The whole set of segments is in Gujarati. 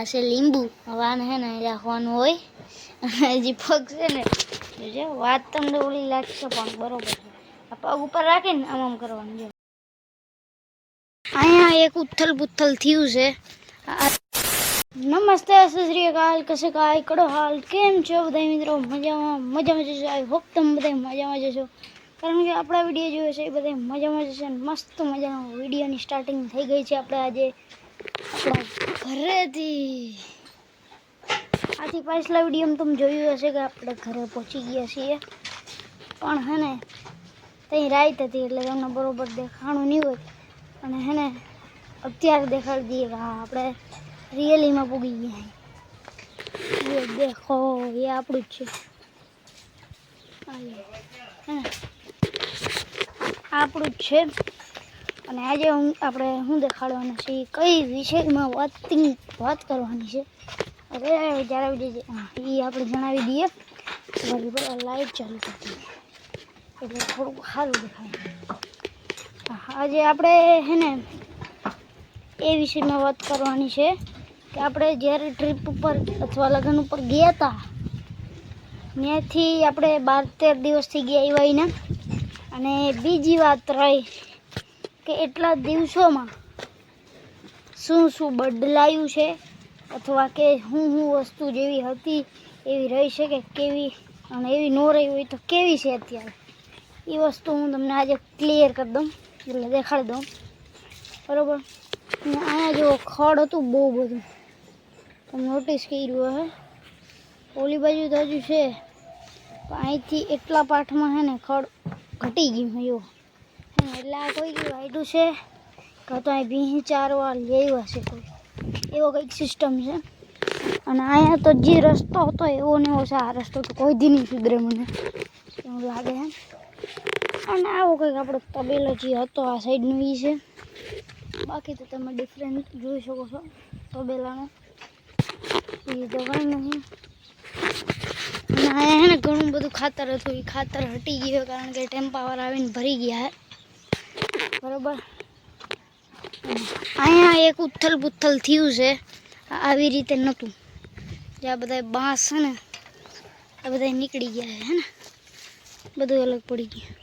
આ છે લીંબુ વાન હે ને રાખવાનું હોય હજી પગ છે ને જો વાત તમને ઓલી લાગશે પણ બરોબર છે આ પગ ઉપર રાખીને આમ કરવાનું જો અહીંયા એક ઉથલ પુથલ થયું છે નમસ્તે શ્રી અકાલ કશે કાય કડો હાલ કેમ છો બધા મિત્રો મજામાં જશો આઈ હોપ તમે બધા મજામાં જશો કારણ કે આપણા વિડીયો જોયો છે એ બધા મજામાં જશે મસ્ત મજાનો વિડીયોની સ્ટાર્ટિંગ થઈ ગઈ છે આપણે આજે આપણા ઘરેથી આથી પાછલા વિડીયોમાં તમે જોયું હશે કે આપણે ઘરે પહોંચી ગયા છીએ પણ હે ને ત્યાં રાત હતી એટલે તમને બરોબર દેખાણું નહીં હોય અને હે ને અત્યારે દેખાડી દઈએ કે હા આપણે રિયલીમાં પૂગી ગયા એ દેખો એ આપણું જ છે હે ને આપણું જ છે અને આજે આપણે શું દેખાડવાનું છે કઈ વિષયમાં વાત કરવાની છે અરે જણાવી દેજે એ આપણે જણાવી દઈએ બરાબર લાઈટ ચાલુ કરતી એટલે થોડુંક સારું દેખાય આજે આપણે હે ને એ વિષયમાં વાત કરવાની છે કે આપણે જ્યારે ટ્રીપ ઉપર અથવા લગ્ન ઉપર ગયા હતા ત્યાંથી આપણે 12-13 દિવસથી ગયા એવાયને અને બીજી વાત રહી કે એટલા દિવસોમાં શું બદલાયું છે અથવા કે હું વસ્તુ જેવી હતી એવી રહી છે કે કેવી અને એવી ન રહી હોય તો કેવી છે અત્યારે એ વસ્તુ હું તમને આજે ક્લિયર કરી દઉં એટલે દેખાડી દઉં બરાબર અહીંયા જો ખડ હતું બહુ બધું તમે નોટિસ કર્યું હે ઓલી બાજુ તો હજુ છે પણ અહીંથી એટલા પાઠમાં છે ને ખડ ઘટી ગયું એવું એટલે આ કોઈ ગયું વાયડું છે કાં તો અહીં ભીં ચારવા લેવા છે કોઈ એવો કંઈક સિસ્ટમ છે અને અહીંયા તો જે રસ્તો હતો એવો ને એવો છે આ રસ્તો તો કોઈ દી નહીં સુધરે મને એવું લાગે છે અને આવો કંઈક આપણો તબેલો જે હતો આ સાઈડનું એ છે બાકી તો તમે ડિફરન્ટ જોઈ શકો છો તબેલાનો એ તો કંઈ નથી અને અહીંયા છે ને ઘણું બધું ખાતર હતું એ ખાતર હટી ગયું કારણ કે ટેમ્પાવાળા આવીને ભરી ગયા હે બરાબર અહીંયા એક ઉથલ પુથલ થયું છે આવી રીતે નહોતું જે આ બધા બાંસ છે ને આ બધા નીકળી ગયા હે ને બધું અલગ પડી ગયું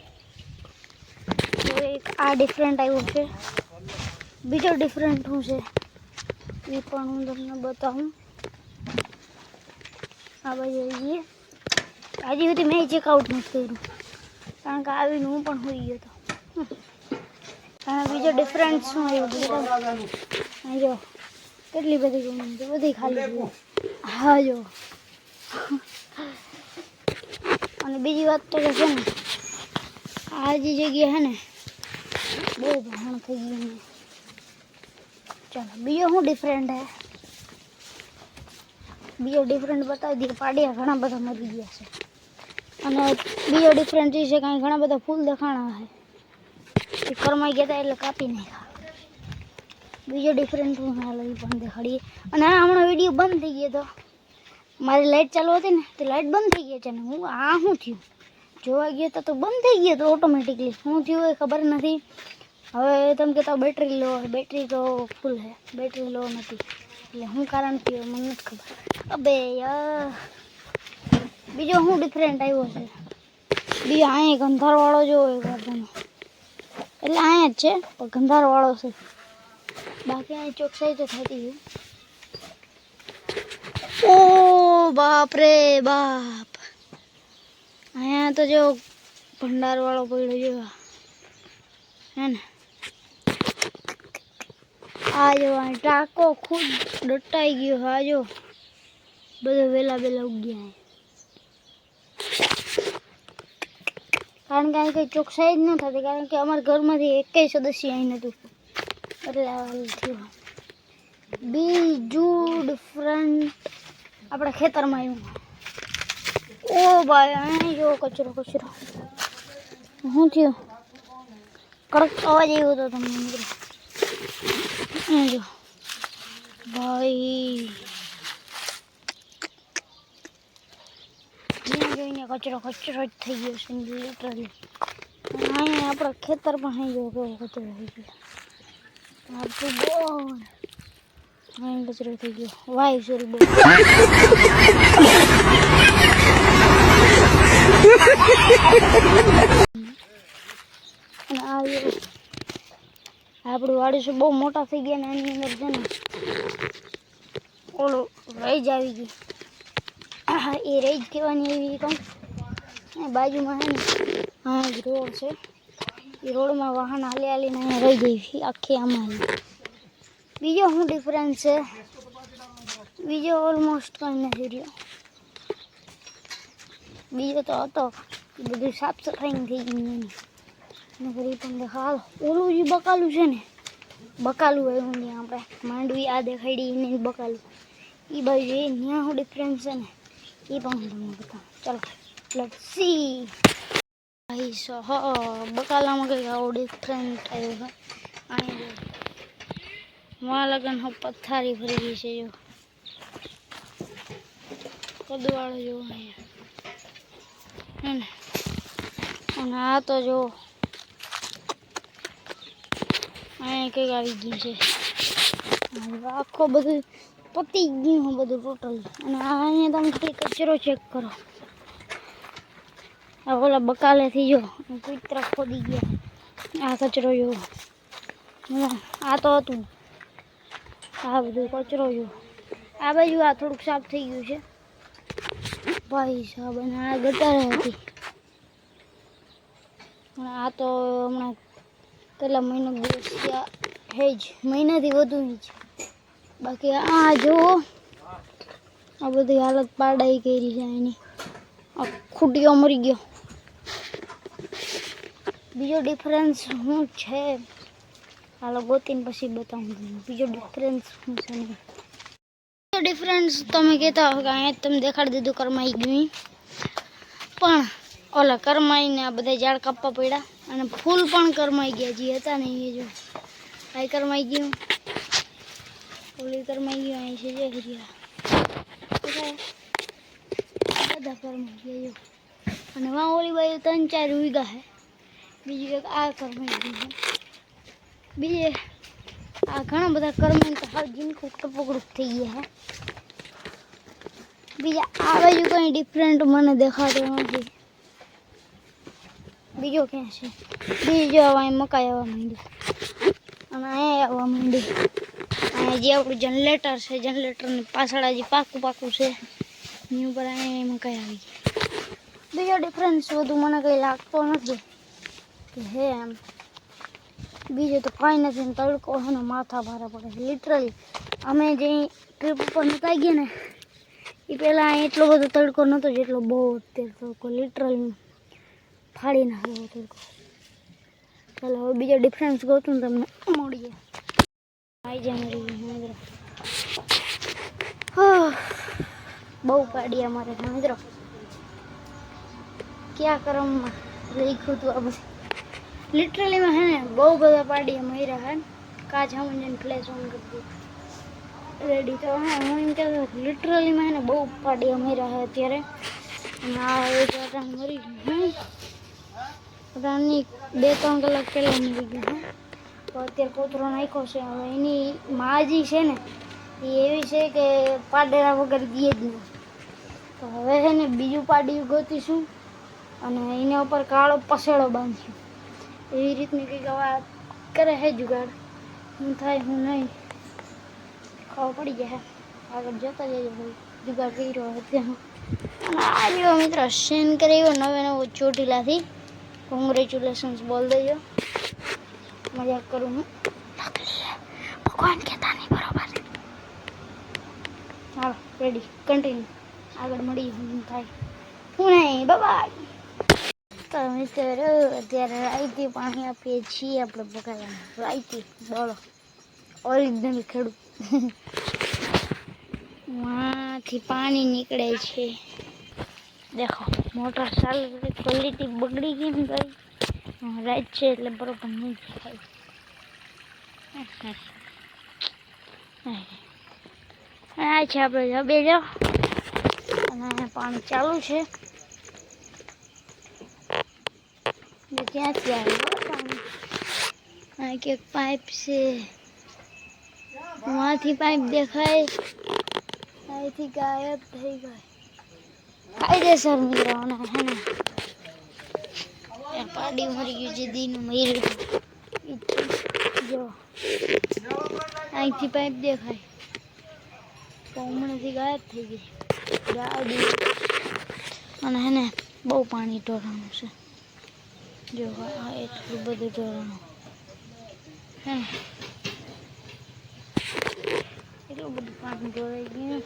તો એક આ ડિફરન્ટ આવ્યું છે બીજો ડિફરન્ટ શું છે એ પણ હું તમને બતાવું આ બાજુ જઈએ આજે સુધી મેં ચેકઆઉટ નથી કર્યું કારણ કે આવીને હું પણ હોઈ ગયો હતો અને બીજો ડિફરન્સ શું આવ્યો જો કેટલી બધી ગમી છે બધી ખાલી હા જો અને બીજી વાત તો કે છે ને આ જે જગ્યા છે ને બહુ ભાણ થઈ ગયું ચાલો બીજો શું ડિફરન્ટ હે બીજો ડિફરન્ટ બતાવી દઈએ પાડિયા ઘણા બધા મરી ગયા છે અને બીજો ડિફરન્ટ એ છે કાંઈ ઘણા બધા ફૂલ દેખાણા છે કરમાઈ ગયા હતા એટલે કાપી નાખ્યા બીજો ડિફરન્ટ હું હાલ એ પણ દેખાડીએ અને આ હમણાં વિડીયો બંધ થઈ ગયો હતો મારી લાઇટ ચાલુ હતી ને તો લાઇટ બંધ થઈ ગઈ છે ને હું આ શું થયું જોવા ગયો તો બંધ થઈ ગયો તો ઓટોમેટિકલી શું થયું એ ખબર નથી હવે તમે કહેતા બેટરી તો ફૂલ છે બેટરી લો નથી એટલે શું કારણ થયું મને નથી ખબર અબે યાર બીજો શું ડિફરન્ટ આવ્યો છે બીજો અહીંયા ગંધારવાળો જો એક વારનો એટલે અહીંયા જ છે પણ ગંધારવાળો છે બાકી અહીં ચોકસાઈ તો થતી ઓ બાપ રે બાપ અહીંયા તો જો ભંડારવાળો પડ્યો જો હે ને આ જો ટાંકો ખુદ દટાઈ ગયો આ જો બધું વેલા ઉગ્યા કારણ કે અહીં કંઈ ચોકસાઈ જ ન થતી કારણ કે અમારા ઘરમાંથી એકેય સદસ્ય અહીં નહોતું એટલે થયું બીજું ડિફરન્ટ આપણા ખેતરમાં આવ્યું ઓ ભાઈ અહીં જો કચરો શું થયું કડક અવાજ આવ્યો હતો તમને મિત્રો અહીં જો ભાઈ જોઈને કચરો જ થઈ ગયો છે લિટરલી અહીંયા આપણા ખેતરમાં અહીં જો કેવો કચરો થઈ ગયો આપણું બોલ અહીં કચરો થઈ ગયો વાય સોરી બોલ અને આપણું વાડી છે બહુ મોટા થઈ ગયા ને એની અંદર છે ને ઓલું રેજ આવી ગઈ એ રેજ કહેવાની એવી કહું બાજુમાં છે ને હા જ રોડ છે એ રોડમાં વાહન હાલી હાલીને અહીંયા રહી ગઈ આખી આમાં બીજો શું ડિફરન્સ છે બીજો ઓલમોસ્ટ કંઈ નથી રહ્યો બીજો તો હતો એ બધું સાફ સફાઈ થઈ ગઈ ને ફરી પણ દેખાડો ઓલું જે બકાલું છે ને બકાલું એવું નહીં આપણે માંડવી આ દેખાડી ને બકાલું એ બાજુ એ ત્યાં શું ડિફરન્સ છે ને એ પણ હું તમને બતાવું ચાલો લેટ્સ સી ભાઈ સો બકાલામાં કંઈક આવો ડિફરન્ટ આવ્યો છે અહીં માં લગન પથ્થારી ભરી ગઈ છે જો કદવાળો જો અહીંયા અને આ તો જો અહીંયા કંઈક આવી ગયું છે આખો બધું પતી ગયું હું બધું ટોટલ અને અહીંયા તમે ખાલી કચરો ચેક કરો આ ઓલા બકાલેથી જો કૂતરા ખોદી ગયા આ કચરો જો આ તો હતું આ બધું કચરો જો આ બાજુ આ થોડુંક સાફ થઈ ગયું છે ભાઈ સાહેબ અને આ ગટર હતી આ તો હમણાં કેટલા મહિનો દિવસ થયા હેજ મહિનાથી વધુ છે બાકી આ જુઓ આ બધી હાલત પાડાઈ કરી છે એની આ ખૂટીઓ મરી ગયો બીજો ડિફરન્સ શું છે હાલો ગોતીને પછી બતાવું તમને બીજો ડિફરન્સ શું છે નહીં ડિફરન્સ તમે કહેતા હો કે અહીંયા તમે દેખાડી દીધું કરમાઈ ગયું પણ ઓલા કરમાઈને આ બધા ઝાડ કાપવા પડ્યા અને ફૂલ પણ કરમાઈ ગયા જે હતા ને એ જો આ કરમાઈ ગયું ઓલી કરમાઈ ગયું અહીં છે જે બધા કરમાઈ ગયા જો અને વાં ઓલી બાજુ 3-4 વીઘા છે બીજું એક આ કરમાઈ ગયું છે બીજે આ ઘણા બધા કરમાઈને તો હાવ જીનકું ટપકડું થઈ ગયા છે બીજા આ બાજુ કંઈ ડિફરન્ટ મને દેખાતો નથી બીજો ક્યાં છે બીજો હવે મકાઈ આવવા માંડી અને અહીંયા આવવા માંડી અહીંયા જે આપણું જનરેટર છે જનરેટરની પાછળ હજી પાકું છે એની ઉપર અહીંયા મકાઈ આવી ગઈ બીજો ડિફરન્સ વધુ મને કંઈ લાગતો નથી કે હે એમ બીજું તો કાંઈ નથી ને તડકો છે ને માથા ભારે પડે છે લિટરલી અમે જે ટ્રીપ ઉપર નતા ગયા ને એ પહેલાં એટલો બધો તડકો નહોતો જેટલો બહુ અત્યારે તડકો લિટરલી ફાડી નાખ્યો તડકો ચાલો હવે બીજો ડિફરન્સ ગોતું ને તમને મળીએ આવી જાય મારી બહુ પાડી અમારે મિત્રો ક્યાં કરમમાં લખ્યું હતું આ બધું લિટરલીમાં હે ને બહુ બધા પાડીએ મર્યા હે કાચ હમણાં ફ્લેશ ઓન કરતી રેડી તો હા હું એમ કહેતો લિટરલીમાં હે ને બહુ પાડીએ મર્યા હે અત્યારે અને આ એક અટાણ મરી ગયું અટાણની 2-3 કલાક પહેલાં મરી ગયું તો અત્યારે કોતરો નાખ્યો છે હવે એની માજી છે ને એ એવી છે કે પાડેરા વગર દે જ નહીં તો હવે છે ને બીજું પાડિયું ગોતીશું અને એના ઉપર કાળો પસેડો બાંધ્યો એવી રીતની કંઈક વાત કરે છે જુગાડ શું થાય શું નહીં ખાવા પડી જાય આગળ જતા જઈએ ભાઈ જુગાડ કર્યો અત્યારે અને આ રહ્યો મિત્ર સેન કર્યો નવો ચોટીલાથી કોંગ્રેચ્યુલેશન્સ બોલ દેજો મજાક કરું હું ભગવાન કહેતા નહીં બરોબર હાલો રેડી કન્ટિન્યુ આગળ મળી શું થાય શું નહીં બાય તો મિત્રો અત્યારે રાયતી પાણી આપીએ છીએ આપણે બકાલામાં રાયતી બોલો ઓરિજિનલ ખેડૂત માંથી પાણી નીકળે છે દેખો મોટર ચાલુ ક્વોલિટી બગડી ગઈ ને ભાઈ રાત છે એટલે બરોબર નહીં થાય આ છે આપણે જબે જો અને પાણી ચાલુ છે ક્યાંથી આવે પાણી આ ક્યાંક પાઇપ છે वहाँથી પાઇપ દેખાય, અહીંથી ગાયબ થઈ ગઈ. કાયદેસર મિત્રો અને હે ને પાડી મરી ગયું છે, દીનું મર્યું જો અહીંથી પાઇપ દેખાય તો હમણાંથી ગાયબ થઈ ગઈ ગાડી. અને હે ને બહુ પાણી ઢોરાણું છે જો એટલું બધું ઢોરાણું હે, એટલું બધું પાણી ઢોરાઈ ગયું.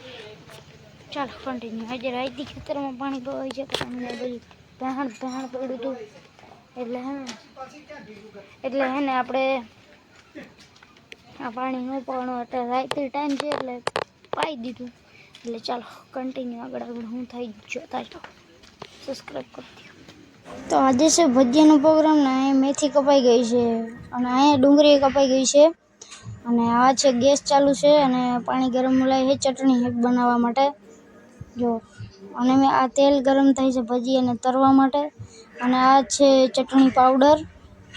ચાલો કન્ટિન્યુ. આજે રાઈતી ખેતરમાં પાણી ભરાય છે તો અમને બધું પહેણ પડ્યું હતું એટલે હે ને આપણે આ પાણી ન પાણો એટલે રાઈતી ટાઈમ છે એટલે પાઈ દીધું. એટલે ચાલો કન્ટિન્યુ આગળ હું થઈ જોતા જાઓ. સબસ્ક્રાઈબ કરી દો. તો આજે છે ભજીયાનો પ્રોગ્રામ ને અહીંયા મેથી કપાઈ ગઈ છે અને અહીંયા ડુંગળી કપાઈ ગઈ છે અને આ છે ગેસ ચાલુ છે અને પાણી ગરમ લાય છે ચટણી બનાવવા માટે જો. અને મેં આ તેલ ગરમ થાય છે ભજીયાને તરવા માટે અને આ છે ચટણી પાવડર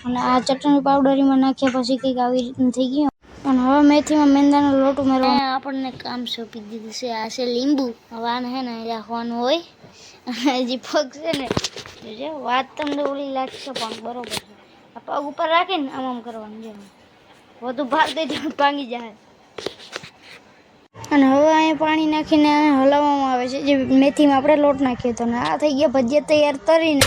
અને આ ચટણી પાવડર એમાં નાખ્યા પછી કંઈક આવી રીતનું થઈ ગયું. અને હવે મેથીમાં મેંદાનો લોટ ઉમેરવાનો આપણને કામ સોંપી દીધું છે. આ છે લીંબુ. હવે આને હે ને રાખવાનું હોય અને હજી પગ છે ને જો વાત તમને ઓલી લાગશે પણ બરોબર છે. આ પગ ઉપર રાખીને આમ કરવાનું છે, વધુ ભાર દઈ તો ભાંગી જાય. અને હવે અહીંયા પાણી નાખીને હલાવવામાં આવે છે જે મેથીમાં આપણે લોટ નાખ્યો હતો ને આ થઈ ગયા ભજીયા તૈયાર તરીને.